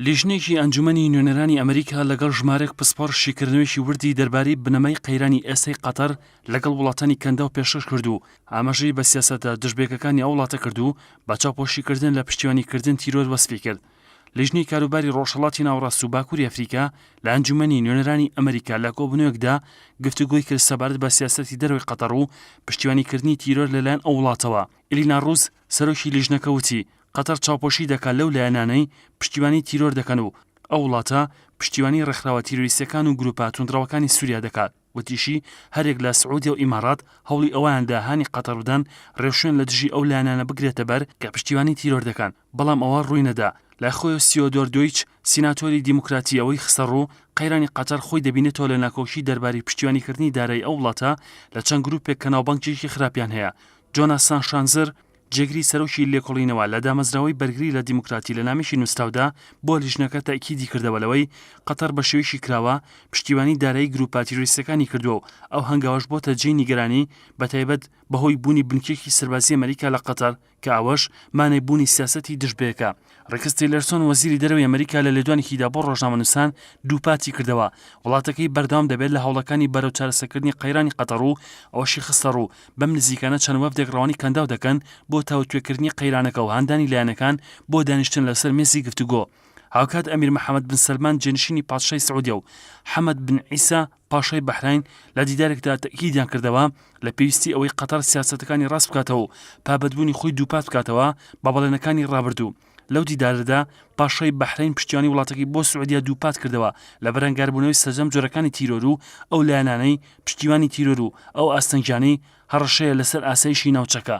لیژنێکی ئەنجومەنی نوێنەرانی ئەمریکا لەگەڵ ژمارەیەک پسپۆڕ شیکردنەوەیشی وردی دەربارەی بنەمای قەیرانی ئێسەی قەتەر لەگەڵ وڵاتانی کەندە و پێشکەش کردو ئاماژەی بە سیاسەتە دژبێکەکانی ئەو وڵاتە کردو بە چاوپۆشیکردن لە پشتیوانیکردن تیرۆر وەسفی کرد. لیژنەی کاروباری ڕۆژهەڵاتی ناوەڕاست و باکووری ئەفریقا لە ئەنجومەنی نوێنەرانی ئەمریکا لە کۆبوونەوەکدا گفتوگۆی کرد سەبارەت بە سیاسەتی دەرەوەی قەتەر و پشتیوانیکردنی تیرۆر لەلایەن ئەو وڵاتەوە. ئیلینا ڕوز سەرۆکی لیژنەکە وتی قەتەر چاوپۆشی دەکات لەو لایەنانەی پشتیوانی تیرۆر دەکەن و ئەو وڵاتە پشتیوانی ڕێکخراوە تیرۆریستەکان و گروپە توندڕەوەکانی سووریا دەکات. وتیشی هەرێک لە سعودی و ئیمارات هەوڵی ئەواندا هانی قەتەر بدەن ڕێوشێن لە دژی ئەو لایەنانە بگرێتە بەر کە پشتیوانی تیرۆر دەکەن، بەڵام ئەوە ڕووی نەدا. لە خۆی سیۆدۆر دۆیچ سیناتۆری دیموکراتی ئەوەی خستە ڕوو قەیرانی قەتەر خۆی دەبینێتەوە لە ناکۆشی دەربارەی پشتیوانیکردنی دارایی ئەو وڵاتە لە چەند گروپێک کە ناوبانگێکی خراپیان هەیە. جۆناسان شانزر جێگری سەرۆکی لێکۆڵینەوە لە دامەزراوەی بەرگری لە دیموکراتی لە نامێکی نووسراودا بۆ لیژنەکە تاکیدی کردەوە لەوەی قەتەر بە شێوەیەکی کراوە پشتیوانی دارایی گروپە تیرۆریستەکانی کردووە و ئەو هەنگاوەش بۆتە جێی نیگەرانی بەتایبەت بەهۆی بوونی بنکێکی سەربازی ئەمریکا لە قەتەر کە ئەوەش مانای بوونی سیاسەتی دژبەیەکە. ڕێکس تیلەرسۆن وەزیری دەرەوەی ئەمریکا لە لێدوانێکیدا بۆ ڕۆژنامەنووسان دووپاتی کردەوە وڵاتەکەی بەردەوام دەبێت لە هەوڵەکانی بەرەو چارەسەرکردنی قەیرانی قەتەر و ئەوەشی خستە ڕوو بەم نزیکانە چەند وەفدێک ڕەوانی کەنداو دەکەن بۆ تاوتوێکردنی قەیرانەکە و هاندانی لایەنەکان بۆ دانیشتن لەسەر مێزی گفتوگۆ. هاوکات ئەمیر محەممەد بن سەلمان جێنشینی پادشای سعودیە و حەمەد بن عیسا پاشای بەحراین لە دیدارێکدا تەکیدیان کردەوە لە پێویستی ئەوەی قەتەر سیاسەتەکانی ڕاست بکاتەوە و پابەتبوونی خۆی دووپات بکاتەوە بە بەڵێنەکانی ڕابردوو. لەو دیدارەدا پاشای بەحرین پشتیوانی وڵاتەکەی بۆ سعودیا دووپات کردەوە لە بەرەنگاربوونەوەی سەرجەم جۆرەکانی تیرۆر و ئەو لایەنانەی پشتیوانی تیرۆر و ئەو ئاستەنگیانەی هەڕەشەیە لەسەر ئاسایشی ناوچەکە.